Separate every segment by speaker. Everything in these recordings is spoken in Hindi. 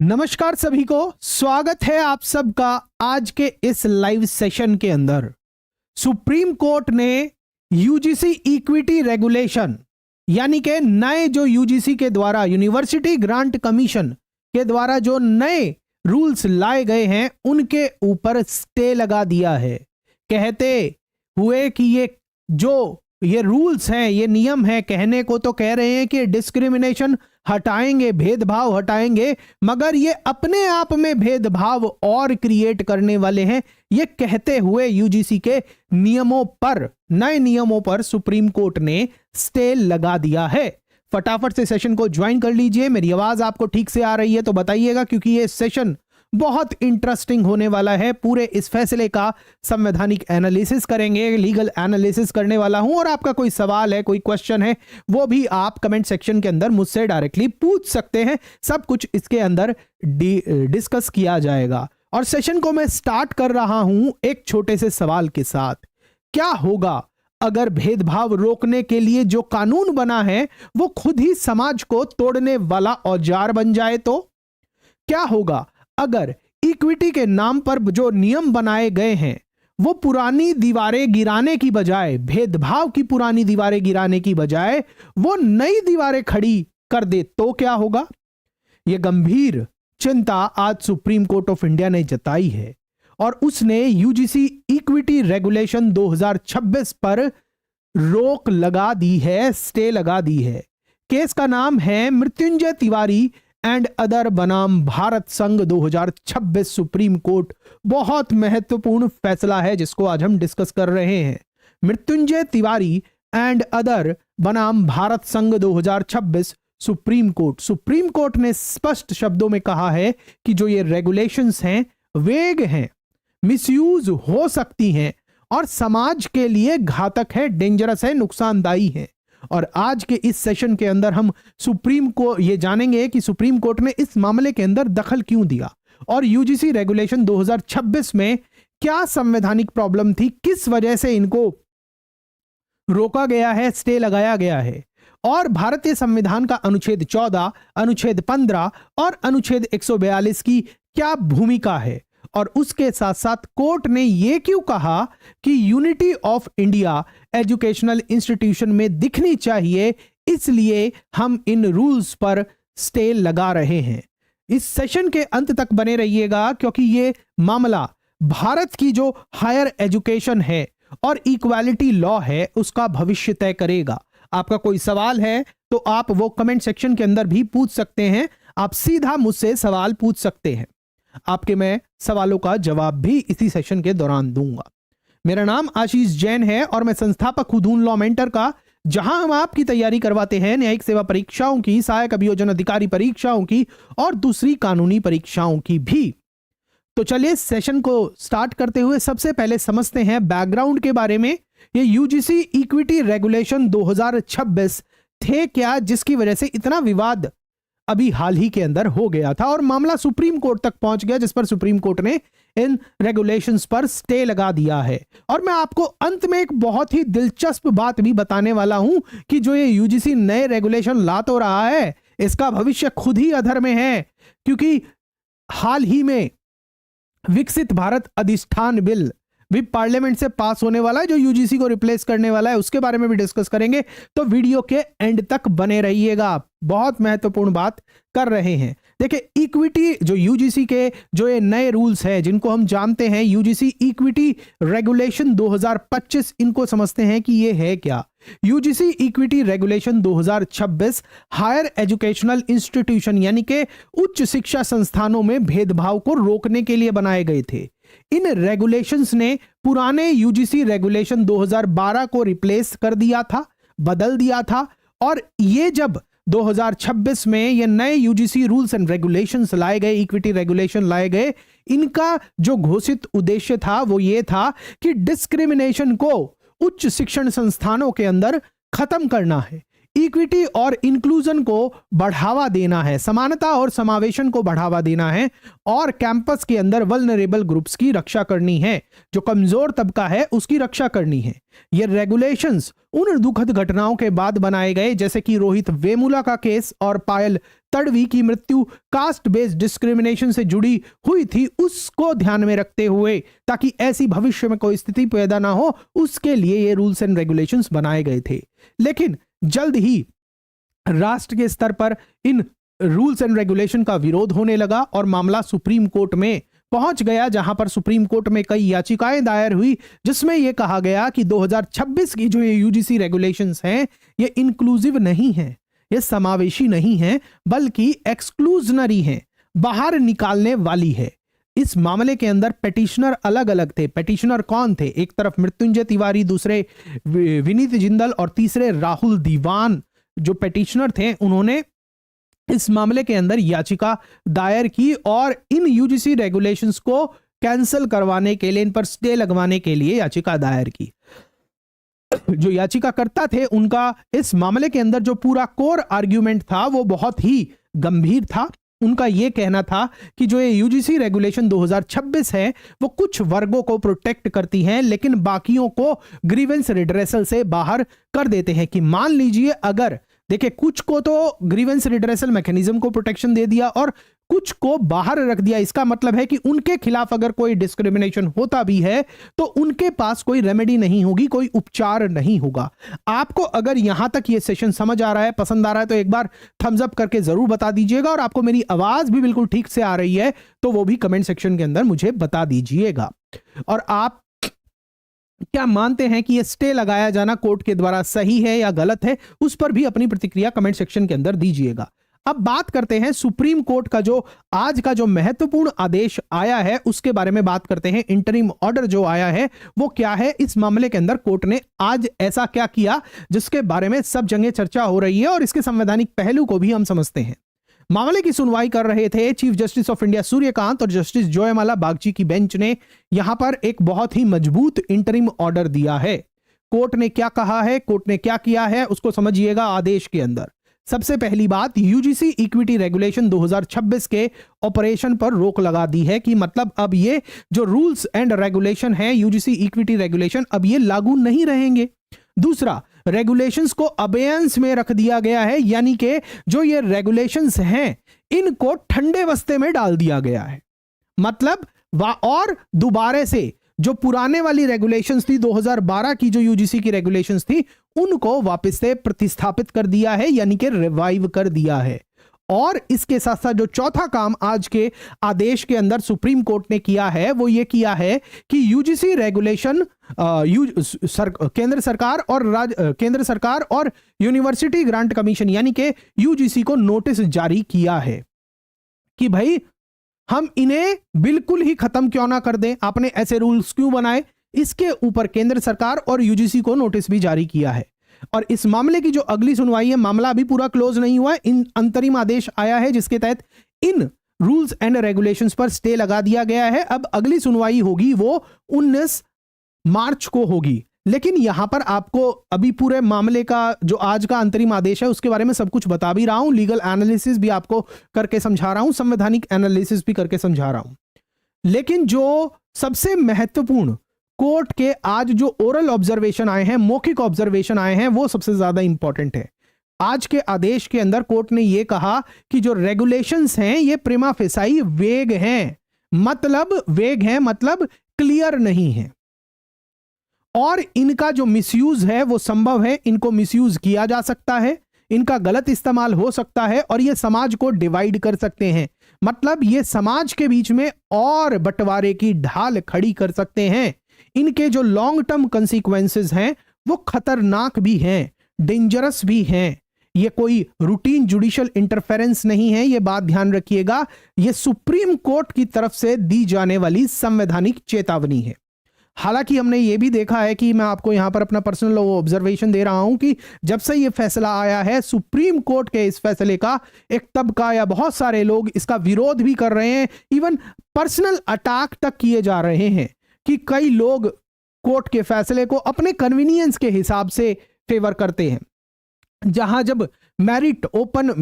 Speaker 1: नमस्कार सभी को, स्वागत है आप सबका आज के इस लाइव सेशन के अंदर। सुप्रीम कोर्ट ने यूजीसी इक्विटी रेगुलेशन यानी कि नए जो यूजीसी के द्वारा यूनिवर्सिटी ग्रांट कमीशन के द्वारा जो नए रूल्स लाए गए हैं उनके ऊपर स्टे लगा दिया है। कहते हुए कि ये रूल्स हैं, ये नियम हैं, कहने को तो कह रहे हैं कि डिस्क्रिमिनेशन हटाएंगे, भेदभाव हटाएंगे, मगर ये अपने आप में भेदभाव और क्रिएट करने वाले हैं। ये कहते हुए यूजीसी के नियमों पर, नए नियमों पर सुप्रीम कोर्ट ने स्टे लगा दिया है। फटाफट से सेशन को ज्वाइन कर लीजिए। मेरी आवाज आपको ठीक से आ रही है तो बताइएगा, क्योंकि ये सेशन बहुत इंटरेस्टिंग होने वाला है। पूरे इस फैसले का संवैधानिक एनालिसिस करेंगे, लीगल एनालिसिस करने वाला हूं, और आपका कोई सवाल है, कोई क्वेश्चन है, वो भी आप कमेंट सेक्शन के अंदर मुझसे डायरेक्टली पूछ सकते हैं। सब कुछ इसके अंदर डिस्कस किया जाएगा। और सेशन को मैं स्टार्ट कर रहा हूं एक छोटे से सवाल के साथ। क्या होगा अगर भेदभाव रोकने के लिए जो कानून बना है वो खुद ही समाज को तोड़ने वाला औजार बन जाए? तो क्या होगा अगर इक्विटी के नाम पर जो नियम बनाए गए हैं वो पुरानी दीवारें गिराने की बजाय, भेदभाव की पुरानी दीवारें गिराने की बजाय वो नई दीवारें खड़ी कर दे? तो क्या होगा? यह गंभीर चिंता आज सुप्रीम कोर्ट ऑफ इंडिया ने जताई है और उसने यूजीसी इक्विटी रेगुलेशन 2026 पर रोक लगा दी है, स्टे लगा दी है। केस का नाम है मृत्युंजय तिवारी एंड अदर बनाम भारत संघ 2026 सुप्रीम कोर्ट। बहुत महत्वपूर्ण फैसला है जिसको आज हम डिस्कस कर रहे हैं। मृत्युंजय तिवारी एंड अदर बनाम भारत संघ 2026 सुप्रीम कोर्ट ने स्पष्ट शब्दों में कहा है कि जो ये रेगुलेशंस हैं वेग हैं, मिसयूज हो सकती हैं और समाज के लिए घातक है, डेंजरस है, नुकसानदायी है। और आज के इस सेशन के अंदर हम सुप्रीम को ये जानेंगे कि सुप्रीम कोर्ट ने इस मामले के अंदर दखल क्यों दिया और यूजीसी रेगुलेशन 2026 में क्या संवैधानिक प्रॉब्लम थी, किस वजह से इनको रोका गया है, स्टे लगाया गया है, और भारतीय संविधान का अनुच्छेद 14, अनुच्छेद 15 और अनुच्छेद 142 की क्या भूमिका है। और उसके साथ साथ कोर्ट ने यह क्यों कहा कि unity of India educational institution में दिखनी चाहिए, इसलिए हम इन रूल्स पर स्टे लगा रहे हैं। इस सेशन के अंत तक बने रहिएगा, क्योंकि यह मामला भारत की जो हायर एजुकेशन है और इक्वालिटी लॉ है उसका भविष्य तय करेगा। आपका कोई सवाल है तो आप वो कमेंट सेक्शन के अंदर भी पूछ सकते हैं। आप सीधा मुझसे सवाल पूछ सकते हैं, आपके मैं सवालों का जवाब भी इसी सेशन के दौरान दूंगा। मेरा नाम आशीष जैन है और मैं संस्थापक हूं धून लॉ मेंटर का, जहां हम आपकी तैयारी करवाते हैं न्यायिक सेवा परीक्षाओं की, सहायक अभियोजन अधिकारी परीक्षाओं की और दूसरी कानूनी परीक्षाओं की भी। तो चलिए सेशन को स्टार्ट करते हुए सबसे पहले समझते हैं बैकग्राउंड के बारे में। ये यूजीसी इक्विटी रेगुलेशन 2026 थे क्या, जिसकी वजह से इतना विवाद अभी हाल ही के अंदर हो गया था और मामला सुप्रीम कोर्ट तक पहुंच गया, जिस पर सुप्रीम कोर्ट ने इन रेगुलेशंस पर स्टे लगा दिया है। और मैं आपको अंत में एक बहुत ही दिलचस्प बात भी बताने वाला हूं कि जो ये यूजीसी नए रेगुलेशन ला तो रहा है, इसका भविष्य खुद ही अधर में है, क्योंकि हाल ही में विकसित भारत अधिष्ठान बिल भी पार्लियामेंट से पास होने वाला है, जो यूजीसी को रिप्लेस करने वाला है। उसके बारे में भी डिस्कस करेंगे, तो वीडियो के एंड तक बने रहिएगा। बहुत महत्वपूर्ण बात कर रहे हैं। देखिए, इक्विटी जो यूजीसी के जो ये नए रूल्स हैं जिनको हम जानते हैं यूजीसी इक्विटी रेगुलेशन 2025, इनको समझते हैं कि ये है क्या। UGC equity regulation 2026 higher educational institution यानी कि उच्च शिक्षा संस्थानों में भेदभाव को रोकने के लिए बनाए गए थे। इन रेगुलेशंस ने पुराने यूजीसी रेगुलेशन 2012 को रिप्लेस कर दिया था, बदल दिया था। और ये जब 2026 में ये नए यूजीसी रूल्स एंड रेगुलेशंस लाए गए, इक्विटी रेगुलेशन लाए गए, इनका जो घोषित उद्देश्य था वो ये था कि डिस्क्रिमिनेशन को उच्च शिक्षण संस्थानों के अंदर खत्म करना है, इक्विटी और इंक्लूजन को बढ़ावा देना है, समानता और समावेशन को बढ़ावा देना है, और कैंपस के अंदर वल्नरेबल ग्रुप्स की रक्षा करनी है, जो कमजोर तबका है उसकी रक्षा करनी है। ये रेगुलेशंस उन दुखद घटनाओं के बाद बनाए गए, जैसे कि रोहित वेमुला का केस और पायल तड़वी की मृत्यु कास्ट बेस्ड डिस्क्रिमिनेशन से जुड़ी हुई थी, उसको ध्यान में रखते हुए, ताकि ऐसी भविष्य में कोई स्थिति पैदा ना हो, उसके लिए ये रूल्स एंड रेगुलेशंस बनाए गए थे। लेकिन जल्द ही राष्ट्र के स्तर पर इन रूल्स एंड रेगुलेशन का विरोध होने लगा और मामला सुप्रीम कोर्ट में पहुंच गया, जहां पर सुप्रीम कोर्ट में कई याचिकाएं दायर हुई, जिसमें यह कहा गया कि 2026 की जो ये यूजीसी रेगुलेशंस हैं ये इंक्लूसिव नहीं है, ये समावेशी नहीं है, बल्कि एक्सक्लूजनरी है, बाहर निकालने वाली है। इस मामले के अंदर पेटिशनर अलग अलग थे। पेटिशनर कौन थे? एक तरफ मृत्युंजय तिवारी, दूसरे विनीत जिंदल और तीसरे राहुल दीवान जो पेटिशनर थे, उन्होंने इस मामले के अंदर याचिका दायर की और इन यूजीसी रेगुलेशंस को कैंसिल करवाने के लिए, इन पर स्टे लगवाने के लिए याचिका दायर की। जो याचिकाकर्ता थे उनका इस मामले के अंदर जो पूरा कोर आर्ग्यूमेंट था वो बहुत ही गंभीर था। उनका यह कहना था कि जो ये यूजीसी रेगुलेशन 2026 है वो कुछ वर्गों को प्रोटेक्ट करती हैं, लेकिन बाकियों को ग्रीवेंस रिड्रेसल से बाहर कर देते हैं। कि मान लीजिए अगर देखिए, कुछ को तो ग्रीवेंस रिड्रेसल मैकेनिज्म को प्रोटेक्शन दे दिया और कुछ को बाहर रख दिया। इसका मतलब है कि उनके खिलाफ अगर कोई डिस्क्रिमिनेशन होता भी है तो उनके पास कोई रेमेडी नहीं होगी, कोई उपचार नहीं होगा। आपको अगर यहां तक ये सेशन समझ आ रहा है, पसंद आ रहा है, तो एक बार थम्स अप करके जरूर बता दीजिएगा। और आपको मेरी आवाज भी बिल्कुल ठीक से आ रही है तो वो भी कमेंट सेक्शन के अंदर मुझे बता दीजिएगा। और आप क्या मानते हैं कि यह स्टे लगाया जाना कोर्ट के द्वारा सही है या गलत है, उस पर भी अपनी प्रतिक्रिया कमेंट सेक्शन के अंदर दीजिएगा। अब बात करते हैं सुप्रीम कोर्ट का जो आज का जो महत्वपूर्ण आदेश आया है उसके बारे में बात करते हैं। इंटरिम ऑर्डर जो आया है वो क्या है, इस मामले के अंदर कोर्ट ने आज ऐसा क्या किया जिसके बारे में सब जगह चर्चा हो रही है और इसके संवैधानिक पहलू को भी हम समझते हैं। मामले की सुनवाई कर रहे थे chief justice of India Suryakant और जस्टिस जोयमाला बागची की बेंच ने यहां पर एक बहुत ही मजबूत इंटरिम ऑर्डर दिया है। कोर्ट ने क्या कहा है, कोर्ट ने क्या किया है, उसको समझिएगा आदेश के अंदर। सबसे पहली बात, यूजीसी इक्विटी रेगुलेशन 2026 के ऑपरेशन पर रोक लगा दी है, कि मतलब अब ये जो रूल्स एंड रेगुलेशन है, यूजीसी इक्विटी रेगुलेशन, अब ये लागू नहीं रहेंगे। दूसरा, रेगुलेशंस को अबेयंस में रख दिया गया है, यानी कि जो ये रेगुलेशंस हैं इनको ठंडे बस्ते में डाल दिया गया है। मतलब और दोबारा से जो पुराने वाली रेगुलेशंस थी 2012 की, जो यूजीसी की रेगुलेशंस थी, उनको वापस से प्रतिस्थापित कर दिया है, यानी कि रिवाइव कर दिया है। और इसके साथ साथ जो चौथा काम आज के आदेश के अंदर सुप्रीम कोर्ट ने किया है वो ये किया है कि यूजीसी रेगुलेशन केंद्र सरकार और यूनिवर्सिटी ग्रांट कमीशन यानी कि यूजीसी को नोटिस जारी किया है कि भाई हम इन्हें बिल्कुल ही खत्म क्यों ना कर दें, आपने ऐसे रूल्स क्यों बनाए। इसके ऊपर केंद्र सरकार और यूजीसी को नोटिस भी जारी किया है। और इस मामले की जो अगली सुनवाई है, मामला अभी पूरा क्लोज नहीं हुआ है, इन अंतरिम आदेश आया है जिसके तहत इन रूल्स एंड रेगुलेशंस पर स्टे लगा दिया गया है। अब अगली सुनवाई होगी वो 19 मार्च को होगी। लेकिन यहां पर आपको अभी पूरे मामले का जो आज का अंतरिम आदेश है उसके बारे में सब कुछ बता भी रहा हूं, लीगल एनालिसिस भी आपको करके समझा रहा हूं, संवैधानिक एनालिसिस भी करके समझा रहा हूं। लेकिन जो सबसे महत्वपूर्ण कोर्ट के आज जो ओरल ऑब्जर्वेशन आए हैं, मौखिक ऑब्जर्वेशन आए हैं, वो सबसे ज्यादा इंपॉर्टेंट है। आज के आदेश के अंदर कोर्ट ने यह कहा कि जो रेगुलेशंस हैं ये प्रिमा फेसाई वेग हैं, मतलब क्लियर नहीं है और इनका जो मिसयूज है वो संभव है, इनको मिसयूज किया जा सकता है, इनका गलत इस्तेमाल हो सकता है और ये समाज को डिवाइड कर सकते हैं। मतलब ये समाज के बीच में और बंटवारे की ढाल खड़ी कर सकते हैं। इनके जो लॉन्ग टर्म कंसीक्वेंसेस हैं वो खतरनाक भी हैं, डेंजरस भी हैं। ये कोई रूटीन जुडिशियल इंटरफेरेंस नहीं है, ये बात ध्यान रखिएगा। ये सुप्रीम कोर्ट की तरफ से दी जाने वाली संवैधानिक चेतावनी है। हालांकि हमने ये भी देखा है कि मैं आपको यहां पर अपना पर्सनल ऑब्जर्वेशन दे रहा हूं कि जब से ये फैसला आया है, सुप्रीम कोर्ट के इस फैसले का एक तबका या बहुत सारे लोग इसका विरोध भी कर रहे हैं, इवन पर्सनल अटैक तक किए जा रहे हैं कि कई लोग कोर्ट के फैसले को अपने कन्वीनियंस के हिसाब से फेवर करते हैं। जहां जब ओपन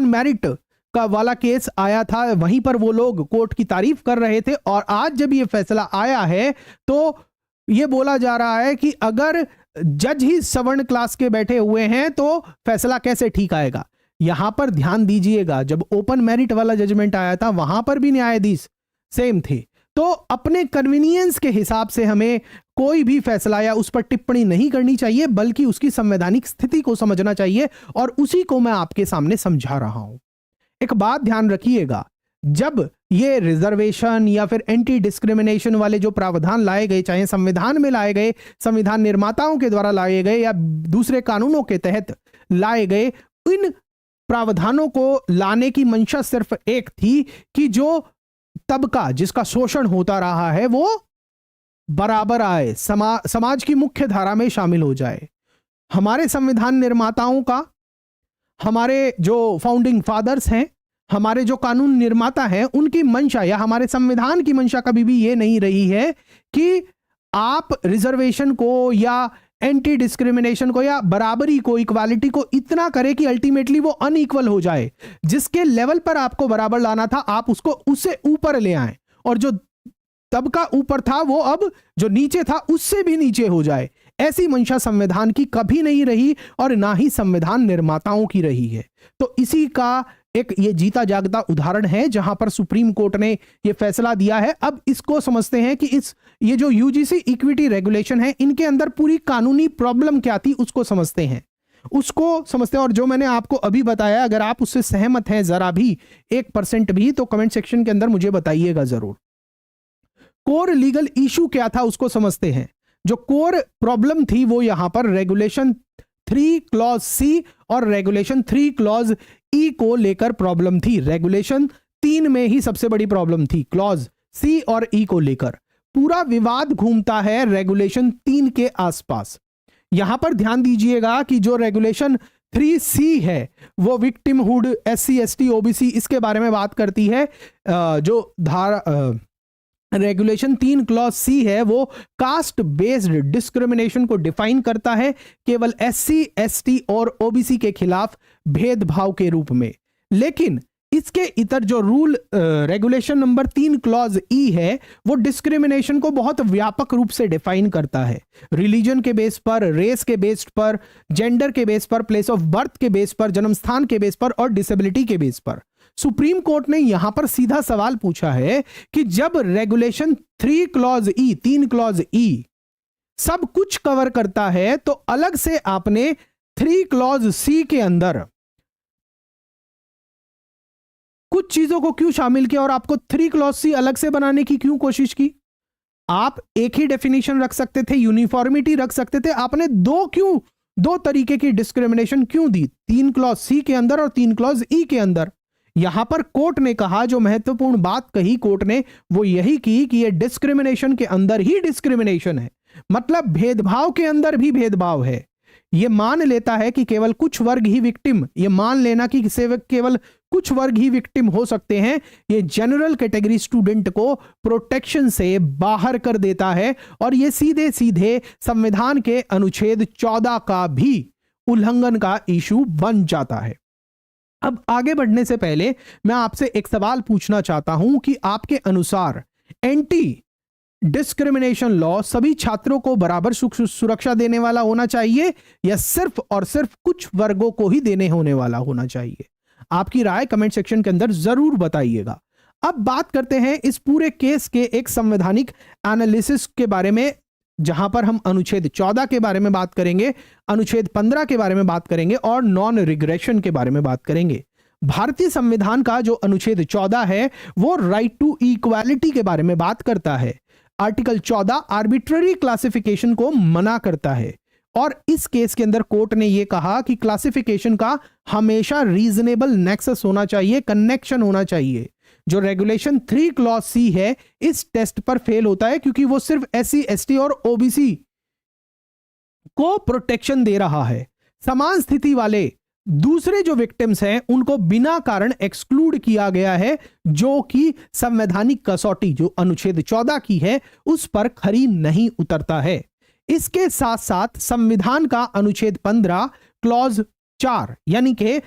Speaker 1: मैरिट का वाला केस आया था वहीं पर वो लोग कोर्ट की तारीफ कर रहे थे, और आज जब ये फैसला आया है तो ये बोला जा रहा है कि अगर जज ही सवर्ण क्लास के बैठे हुए हैं तो फैसला कैसे ठीक आएगा। यहां पर ध्यान दीजिएगा, जब ओपन मेरिट वाला जजमेंट आया था वहां पर भी न्यायाधीश सेम थे। तो अपने कन्वीनियंस के हिसाब से हमें कोई भी फैसला या उस पर टिप्पणी नहीं करनी चाहिए, बल्कि उसकी संवैधानिक स्थिति को समझना चाहिए, और उसी को मैं आपके सामने समझा रहा हूं। एक बात ध्यान रखिएगा, जब ये रिजर्वेशन या फिर एंटी डिस्क्रिमिनेशन वाले जो प्रावधान लाए गए, चाहे संविधान में लाए गए, संविधान निर्माताओं के द्वारा लाए गए या दूसरे कानूनों के तहत लाए गए, इन प्रावधानों को लाने की मंशा सिर्फ एक थी कि जो तबका जिसका शोषण होता रहा है वो बराबर आए, समाज की मुख्य धारा में शामिल हो जाए। हमारे संविधान निर्माताओं का, हमारे जो फाउंडिंग फादर्स हैं, हमारे जो कानून निर्माता हैं, उनकी मंशा या हमारे संविधान की मंशा कभी भी ये नहीं रही है कि आप रिजर्वेशन को या एंटी डिस्क्रिमिनेशन को या बराबरी को, इक्वालिटी को इतना करे कि अल्टीमेटली वो अनइक्वल हो जाए। जिसके लेवल पर आपको बराबर लाना था आप उसको उससे ऊपर ले आए, और जो तबका ऊपर था वो अब जो नीचे था उससे भी नीचे हो जाए। ऐसी मंशा संविधान की कभी नहीं रही और ना ही संविधान निर्माताओं की रही है। तो इसी का एक ये जीता जागता उदाहरण है जहां पर सुप्रीम कोर्ट ने ये फैसला दिया है। अब इसको समझते हैं कि ये जो यूजीसी इक्विटी रेगुलेशन है, इनके अंदर पूरी कानूनी प्रॉब्लम क्या थी उसको समझते हैं, और जो मैंने आपको अभी बताया, अगर आप उससे सहमत हैं जरा भी 1% भी, तो कमेंट सेक्शन के अंदर मुझे बताइएगा जरूर। कोर लीगल इशू क्या था उसको समझते हैं। जो कोर प्रॉब्लम थी वो यहां पर रेगुलेशन 3 क्लॉज सी और रेगुलेशन 3 क्लॉज ई को लेकर प्रॉब्लम थी। रेगुलेशन 3 में ही सबसे बड़ी प्रॉब्लम थी, क्लॉज सी और ई को लेकर। पूरा विवाद घूमता है रेगुलेशन 3 के आसपास। यहां पर ध्यान दीजिएगा कि जो रेगुलेशन 3C है वो विक्टिमहुड, SC ST OBC इसके बारे में बात करती है। जो धारा रेगुलेशन 3 क्लॉज सी है वो कास्ट बेस्ड डिस्क्रिमिनेशन को डिफाइन करता है, केवल SC ST और OBC के खिलाफ भेदभाव के रूप में। लेकिन इसके इतर जो रूल रेगुलेशन नंबर 3 क्लॉज ई है वो डिस्क्रिमिनेशन को बहुत व्यापक रूप से डिफाइन करता है। रिलीजन के बेस पर, रेस के बेस पर, जेंडर के बेस पर, प्लेस ऑफ बर्थ के बेस पर, जन्म स्थान के बेस पर और डिसेबिलिटी के बेस पर। सुप्रीम कोर्ट ने यहां पर सीधा सवाल पूछा है कि जब रेगुलेशन 3 क्लॉज ई, 3 क्लॉज ई सब कुछ कवर करता है, तो अलग से आपने 3 क्लॉज सी के अंदर कुछ चीजों को क्यों शामिल किया और आपको 3 क्लॉज सी अलग से बनाने की क्यों कोशिश की? आप एक ही डेफिनेशन रख सकते थे, यूनिफॉर्मिटी रख सकते थे, आपने दो तरीके की डिस्क्रिमिनेशन क्यों दी, 3 क्लॉज सी के अंदर और 3 क्लॉज ई के अंदर? यहां पर कोर्ट ने कहा, जो महत्वपूर्ण बात कही कोर्ट ने वो यही की कि ये डिस्क्रिमिनेशन के अंदर ही डिस्क्रिमिनेशन है, मतलब भेदभाव के अंदर भी भेदभाव है। ये मान लेता है कि केवल कुछ वर्ग ही विक्टिम, ये मान लेना कि केवल कुछ वर्ग ही विक्टिम हो सकते हैं, ये जनरल कैटेगरी स्टूडेंट को प्रोटेक्शन से बाहर कर देता है और ये सीधे सीधे संविधान के अनुच्छेद 14 का भी उल्लंघन का इशू बन जाता है। अब आगे बढ़ने से पहले मैं आपसे एक सवाल पूछना चाहता हूं कि आपके अनुसार एंटी डिस्क्रिमिनेशन लॉ सभी छात्रों को बराबर सुरक्षा देने वाला होना चाहिए या सिर्फ और सिर्फ कुछ वर्गों को ही देने होने वाला होना चाहिए? आपकी राय कमेंट सेक्शन के अंदर जरूर बताइएगा। अब बात करते हैं इस पूरे केस के एक संवैधानिक एनालिसिस के बारे में, जहां पर हम अनुच्छेद 14 के बारे में बात करेंगे, अनुच्छेद 15 के बारे में बात करेंगे और नॉन रिग्रेशन के बारे में बात करेंगे। भारतीय संविधान का जो अनुच्छेद 14 है वो राइट टू इक्वालिटी के बारे में बात करता है। आर्टिकल 14 आर्बिट्ररी क्लासिफिकेशन को मना करता है और इस केस के अंदर कोर्ट ने यह कहा कि क्लासिफिकेशन का हमेशा रीजनेबल नेक्सस होना चाहिए, कनेक्शन होना चाहिए। जो रेगुलेशन 3 क्लॉज सी है इस टेस्ट पर फेल होता है क्योंकि वो सिर्फ SC ST और OBC को प्रोटेक्शन दे रहा है। समान स्थिति वाले दूसरे जो विक्टिम्स हैं उनको बिना कारण एक्सक्लूड किया गया है, जो कि संवैधानिक कसौटी जो अनुच्छेद 14 की है उस पर खरी नहीं उतरता है। इसके साथ साथ संविधान का अनुच्छेद 15 क्लॉज 4 यानी कि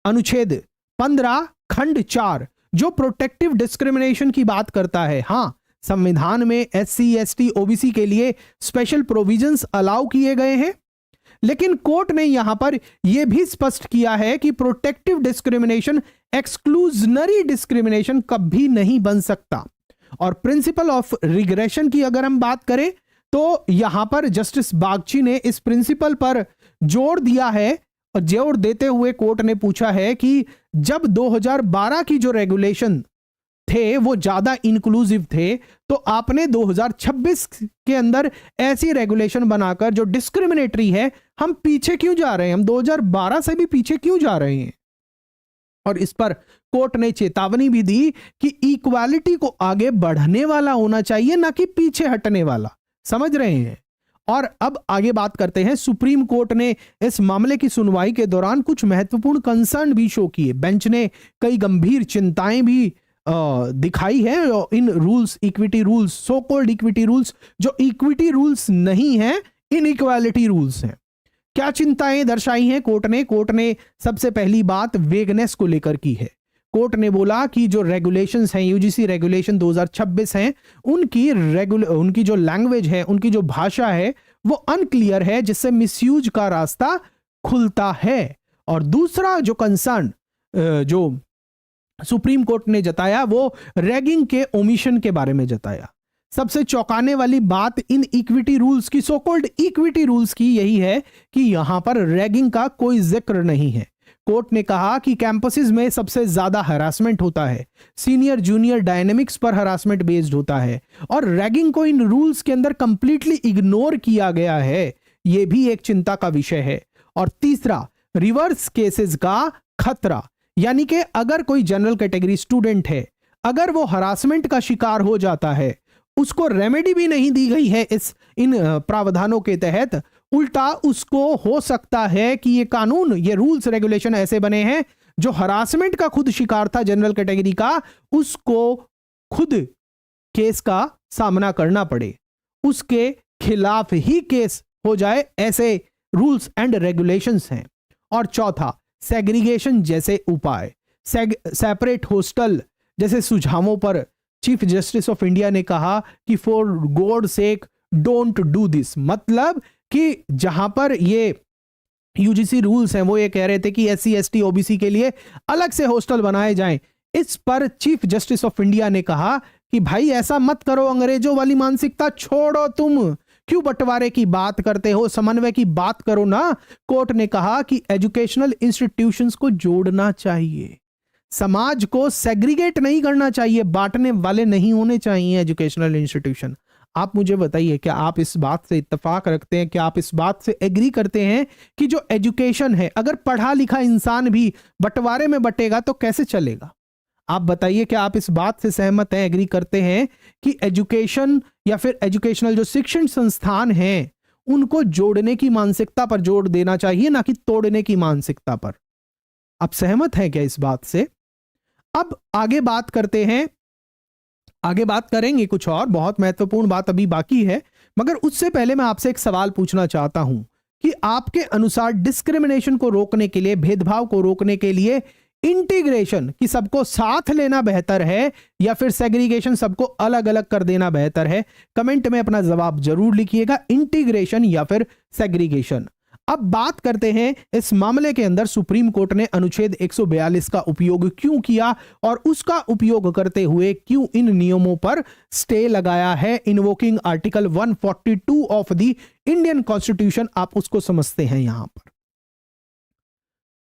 Speaker 1: अनुच्छेद 15 खंड 4 जो प्रोटेक्टिव डिस्क्रिमिनेशन की बात करता है। हां, संविधान में SC ST OBC के लिए स्पेशल प्रोविजंस अलाउ किए गए हैं, लेकिन कोर्ट ने यहां पर यह भी स्पष्ट किया है कि प्रोटेक्टिव डिस्क्रिमिनेशन एक्सक्लूजनरी डिस्क्रिमिनेशन कभी नहीं बन सकता। और प्रिंसिपल ऑफ रिग्रेशन की अगर हम बात करें तो यहां पर जस्टिस बागची ने इस प्रिंसिपल पर जोर दिया है, और जोर देते हुए कोर्ट ने पूछा है कि जब 2012 की जो रेगुलेशन थे वो ज्यादा इंक्लूसिव थे, तो आपने 2026 के अंदर ऐसी रेगुलेशन बनाकर जो डिस्क्रिमिनेटरी है, हम पीछे क्यों जा रहे हैं? हम 2012 से भी पीछे क्यों जा रहे हैं? और इस पर कोर्ट ने चेतावनी भी दी कि इक्वालिटी को आगे बढ़ने वाला होना चाहिए, ना कि पीछे हटने वाला। समझ रहे हैं? और अब आगे बात करते हैं। सुप्रीम कोर्ट ने इस मामले की सुनवाई के दौरान कुछ महत्वपूर्ण कंसर्न भी शो किए। बेंच ने कई गंभीर चिंताएं भी दिखाई है इन rules, equity rules, so called equity rules, जो इक्विटी रूल्स नहीं है, इनइक्वालिटी रूल्स हैं। क्या चिंताएं दर्शाई हैं कोर्ट ने सबसे पहली बात वेगनेस को लेकर की है। कोर्ट ने बोला कि जो रेगुलेशंस हैं, यूजीसी रेगुलेशन 2026 हैं, उनकी जो लैंग्वेज है, उनकी जो भाषा है, वो अनक्लियर है, जिससे मिसयूज का रास्ता खुलता है। और दूसरा जो कंसर्न जो सुप्रीम कोर्ट ने जताया वो रैगिंग के ओमिशन के बारे में जताया। सबसे चौंकाने वाली बात इन इक्विटी रूल्स की, सो कॉल्ड इक्विटी रूल्स की, यही है कि यहां पर रैगिंग का कोई जिक्र नहीं है। कोर्ट ने कहा कि कैंपसेस में सबसे ज्यादा हरासमेंट होता है, सीनियर जूनियर डायनेमिक्स पर हरासमेंट बेस्ड होता है, और रैगिंग को इन रूल्स के अंदर कंप्लीटली इग्नोर किया गया है। यह भी एक चिंता का विषय है। और तीसरा, रिवर्स केसेस का खतरा, यानी कि अगर कोई जनरल कैटेगरी स्टूडेंट है, अगर वो हरासमेंट का शिकार हो जाता है, उसको रेमेडी भी नहीं दी गई है इन प्रावधानों के तहत, उल्टा उसको हो सकता है कि ये कानून, ये रूल्स रेगुलेशन ऐसे बने हैं जो हरासमेंट का खुद शिकार था जनरल कैटेगरी का, उसको खुद केस का सामना करना पड़े, उसके खिलाफ ही केस हो जाए, ऐसे रूल्स एंड रेगुलेशंस हैं। और चौथा, सेग्रीगेशन जैसे उपाय, सेपरेट हॉस्टल जैसे सुझावों पर चीफ जस्टिस ऑफ इंडिया ने कहा कि for God sake don't do this. मतलब कि जहां पर ये यूजीसी रूल्स हैं वो ये कह रहे थे कि एससी एसटी ओबीसी के लिए अलग से हॉस्टल बनाए जाएं, इस पर चीफ जस्टिस ऑफ इंडिया ने कहा कि भाई ऐसा मत करो, अंग्रेजों वाली मानसिकता छोड़ो, तुम क्यों बंटवारे की बात करते हो, समन्वय की बात करो ना। कोर्ट ने कहा कि एजुकेशनल इंस्टीट्यूशंस को जोड़ना चाहिए, समाज को सेग्रीगेट नहीं करना चाहिए, बांटने वाले नहीं होने चाहिए एजुकेशनल इंस्टीट्यूशन। आप मुझे बताइए, क्या आप इस बात से इत्तेफाक रखते हैं, क्या आप इस बात से एग्री करते हैं कि जो एजुकेशन है, अगर पढ़ा लिखा इंसान भी बंटवारे में बटेगा तो कैसे चलेगा? आप बताइए, क्या आप इस बात से सहमत हैं, एग्री करते हैं कि एजुकेशन या फिर एजुकेशनल जो शिक्षण संस्थान हैं, उनको जोड़ने की मानसिकता पर जोर देना चाहिए, ना कि तोड़ने की मानसिकता पर? आप सहमत हैं क्या इस बात से? अब आगे बात करते हैं, आगे बात करेंगे, कुछ और बहुत महत्वपूर्ण बात अभी बाकी है, मगर उससे पहले मैं आपसे एक सवाल पूछना चाहता हूं कि आपके अनुसार डिस्क्रिमिनेशन को रोकने के लिए, भेदभाव को रोकने के लिए इंटीग्रेशन कि सबको साथ लेना बेहतर है या फिर सेग्रीगेशन, सबको अलग अलग कर देना बेहतर है? कमेंट में अपना जवाब जरूर लिखिएगा, इंटीग्रेशन या फिर सेग्रीगेशन। अब बात करते हैं इस मामले के अंदर सुप्रीम कोर्ट ने अनुच्छेद 142 का उपयोग क्यों किया और उसका उपयोग करते हुए क्यों इन नियमों पर स्टे लगाया है। Invoking article 142 of the Indian constitution, आप उसको समझते हैं। यहां पर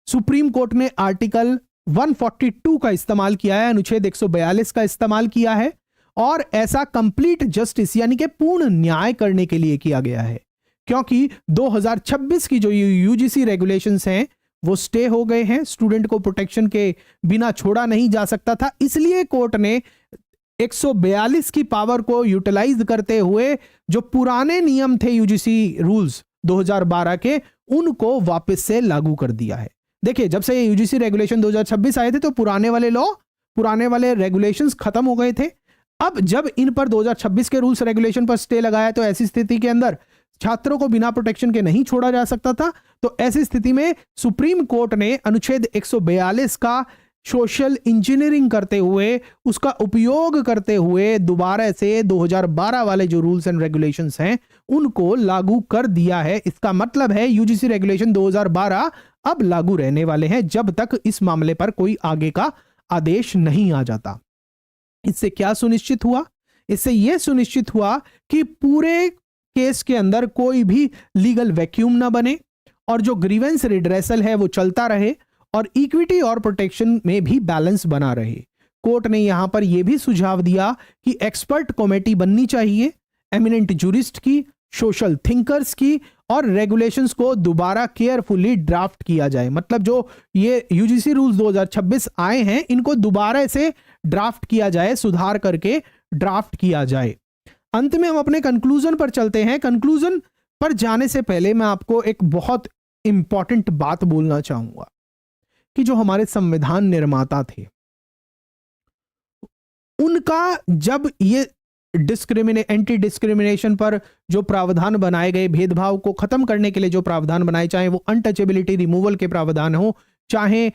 Speaker 1: सुप्रीम कोर्ट ने आर्टिकल 142 का इस्तेमाल किया है, अनुच्छेद 142 का इस्तेमाल किया है, और ऐसा कंप्लीट जस्टिस यानी कि पूर्ण न्याय करने के लिए किया गया है, क्योंकि 2026 की जो यूजीसी रेगुलेशंस हैं वो स्टे हो गए हैं, स्टूडेंट को प्रोटेक्शन के बिना छोड़ा नहीं जा सकता था। इसलिए कोर्ट ने 142 की पावर को यूटिलाइज करते हुए जो पुराने नियम थे यूजीसी रूल्स 2012 के, उनको वापस से लागू कर दिया है। देखिए, जब से यूजीसी रेगुलेशन 2026 आए थे तो पुराने वाले लॉ, पुराने वाले रेगुलेशंस खत्म हो गए थे। अब जब इन पर 2026 के रूल्स रेगुलेशन पर स्टे लगाया तो ऐसी स्थिति के अंदर छात्रों को बिना प्रोटेक्शन के नहीं छोड़ा जा सकता था। तो ऐसी स्थिति में सुप्रीम कोर्ट ने अनुच्छेद 142 का सोशल इंजीनियरिंग करते हुए, उसका उपयोग करते हुए दोबारा से 2012 वाले जो रूल्स एंड रेगुलेशंस हैं उनको लागू कर दिया है। इसका मतलब है यूजीसी रेगुलेशन 2012 अब लागू रहने वाले हैं जब तक इस मामले पर कोई आगे का आदेश नहीं आ जाता। इससे क्या सुनिश्चित हुआ? इससे यह सुनिश्चित हुआ कि पूरे केस के अंदर कोई भी लीगल वैक्यूम ना बने और जो ग्रीवेंस रिड्रेसल है वो चलता रहे और इक्विटी और प्रोटेक्शन में भी बैलेंस बना रहे। कोर्ट ने यहां पर यह भी सुझाव दिया कि एक्सपर्ट कमेटी बननी चाहिए, एमिनेंट जूरिस्ट की, सोशल थिंकर्स की, और रेगुलेशंस को दोबारा केयरफुली ड्राफ्ट किया जाए। मतलब जो ये यूजीसी रूल्स 2026 आए हैं इनको दोबारा से ड्राफ्ट किया जाए, सुधार करके ड्राफ्ट किया जाए। अंत में हम अपने कंक्लूजन पर चलते हैं। कंक्लूजन पर जाने से पहले मैं आपको एक बहुत इंपॉर्टेंट बात बोलना चाहूंगा कि जो हमारे संविधान निर्माता थे उनका जब ये एंटी डिस्क्रिमिनेशन पर जो प्रावधान बनाए गए, भेदभाव को खत्म करने के लिए जो प्रावधान बनाए, चाहे वो अनटचेबिलिटी रिमूवल के प्रावधान हो, चाहे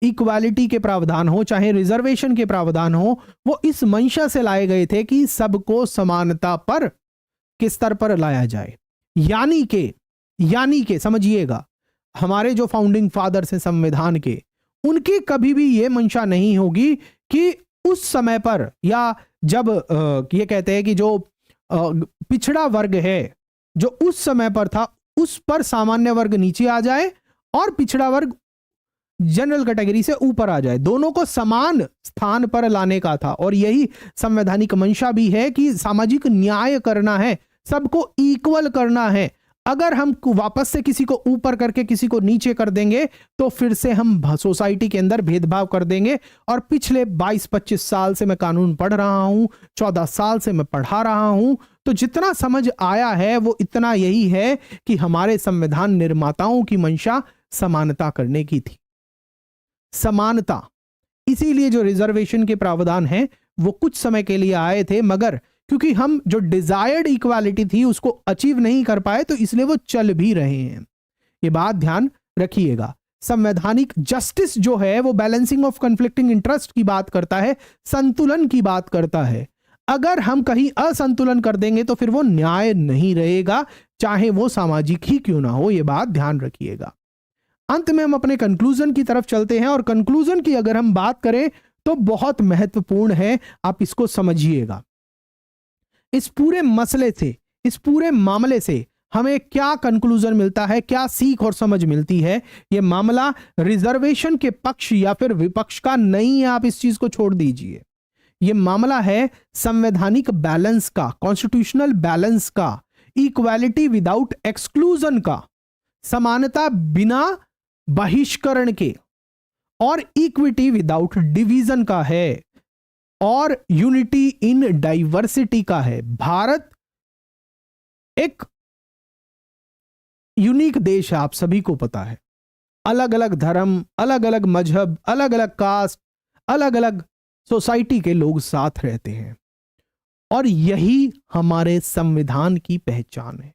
Speaker 1: इक्वालिटी के प्रावधान हो, चाहे रिजर्वेशन के प्रावधान हो, वो इस मंशा से लाए गए थे कि सबको समानता पर किस स्तर पर लाया जाए। यानी के समझिएगा, हमारे जो फाउंडिंग फादर्स हैं संविधान के, उनकी कभी भी यह मंशा नहीं होगी कि उस समय पर या जब ये कहते हैं कि जो पिछड़ा वर्ग है जो उस समय पर था उस पर सामान्य वर्ग नीचे आ जाए और पिछड़ा वर्ग जनरल कैटेगरी से ऊपर आ जाए, दोनों को समान स्थान पर लाने का था। और यही संवैधानिक मंशा भी है कि सामाजिक न्याय करना है, सबको इक्वल करना है। अगर हम वापस से किसी को ऊपर करके किसी को नीचे कर देंगे तो फिर से हम सोसाइटी के अंदर भेदभाव कर देंगे। और पिछले 22-25 साल से मैं कानून पढ़ रहा हूं, 14 साल से मैं पढ़ा रहा हूं, तो जितना समझ आया है वो इतना यही है कि हमारे संविधान निर्माताओं की मंशा समानता करने की थी, समानता। इसीलिए जो रिजर्वेशन के प्रावधान हैं वो कुछ समय के लिए आए थे, मगर क्योंकि हम जो डिजायर्ड इक्वालिटी थी उसको अचीव नहीं कर पाए तो इसलिए वो चल भी रहे हैं। ये बात ध्यान रखिएगा। संवैधानिक जस्टिस जो है वो बैलेंसिंग ऑफ कॉन्फ्लिक्टिंग इंटरेस्ट की बात करता है, संतुलन की बात करता है। अगर हम कहीं असंतुलन कर देंगे तो फिर वो न्याय नहीं रहेगा, चाहे वो सामाजिक ही क्यों ना हो। ये बात ध्यान रखिएगा। अंत में हम अपने कंक्लूजन की तरफ चलते हैं और कंक्लूजन की अगर हम बात करें तो बहुत महत्वपूर्ण है, आप इसको समझिएगा। इस पूरे मसले से, इस पूरे मामले से हमें क्या कंक्लूजन मिलता है, क्या सीख और समझ मिलती है? यह मामला रिजर्वेशन के पक्ष या फिर विपक्ष का नहीं है, आप इस चीज को छोड़ दीजिए। यह मामला है संवैधानिक बैलेंस का, कॉन्स्टिट्यूशनल बैलेंस का, इक्वालिटी विदाउट एक्सक्लूजन का, समानता बिना बहिष्करण के, और इक्विटी विदाउट डिवीजन का है, और यूनिटी इन डाइवर्सिटी का है। भारत एक यूनिक देश है, आप सभी को पता है। अलग अलग धर्म, अलग अलग मजहब, अलग अलग कास्ट, अलग अलग सोसाइटी के लोग साथ रहते हैं और यही हमारे संविधान की पहचान है।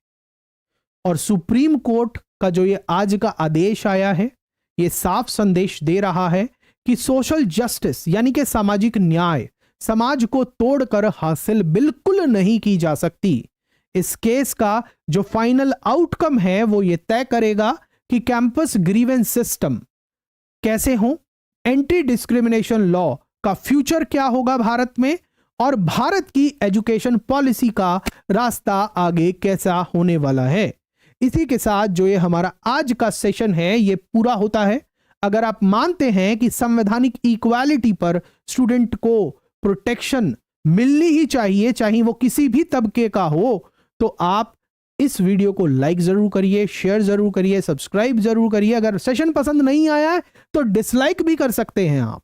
Speaker 1: और सुप्रीम कोर्ट का जो ये आज का आदेश आया है, ये साफ संदेश दे रहा है कि सोशल जस्टिस यानी कि सामाजिक न्याय समाज को तोड़कर हासिल बिल्कुल नहीं की जा सकती। इस केस का जो फाइनल आउटकम है वो ये तय करेगा कि कैंपस ग्रीवेंस सिस्टम कैसे हो, एंटी डिस्क्रिमिनेशन लॉ का फ्यूचर क्या होगा भारत में, और भारत की एजुकेशन पॉलिसी का रास्ता आगे कैसा होने वाला है। इसी के साथ जो ये हमारा आज का सेशन है ये पूरा होता है। अगर आप मानते हैं कि संवैधानिक इक्वालिटी पर स्टूडेंट को प्रोटेक्शन मिलनी ही चाहिए, चाहे वो किसी भी तबके का हो, तो आप इस वीडियो को लाइक जरूर करिए, शेयर जरूर करिए, सब्सक्राइब जरूर करिए। अगर सेशन पसंद नहीं आया है तो डिसलाइक भी कर सकते हैं आप,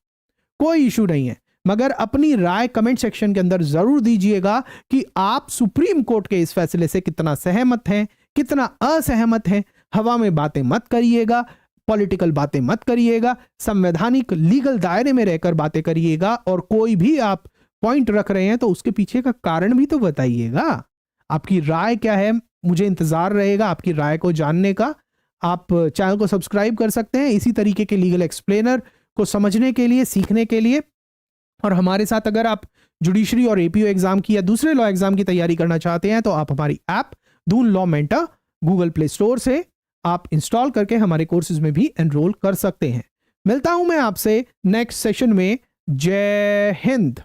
Speaker 1: कोई इशू नहीं है, मगर अपनी राय कमेंट सेक्शन के अंदर जरूर दीजिएगा कि आप सुप्रीम कोर्ट के इस फैसले से कितना सहमत हैं, कितना असहमत हैं। हवा में बातें मत करिएगा, पॉलिटिकल बातें मत करिएगा, संवैधानिक लीगल दायरे में रहकर बातें करिएगा। और कोई भी आप पॉइंट रख रहे हैं तो उसके पीछे का कारण भी तो बताइएगा। आपकी राय क्या है, मुझे इंतजार रहेगा आपकी राय को जानने का। आप चैनल को सब्सक्राइब कर सकते हैं। इसी तरीके के लीगल एक्सप्लेनर को समझने के लिए, सीखने के लिए। और हमारे साथ अगर आप जुडिशरी और एपीओ एग्जाम की या दूसरे लॉ एग्जाम की तैयारी करना चाहते हैं तो आप हमारी app Doon law mentor Google play store से आप इंस्टॉल करके हमारे कोर्सेज में भी एनरोल कर सकते हैं। मिलता हूं मैं आपसे नेक्स्ट सेशन में। जय हिंद।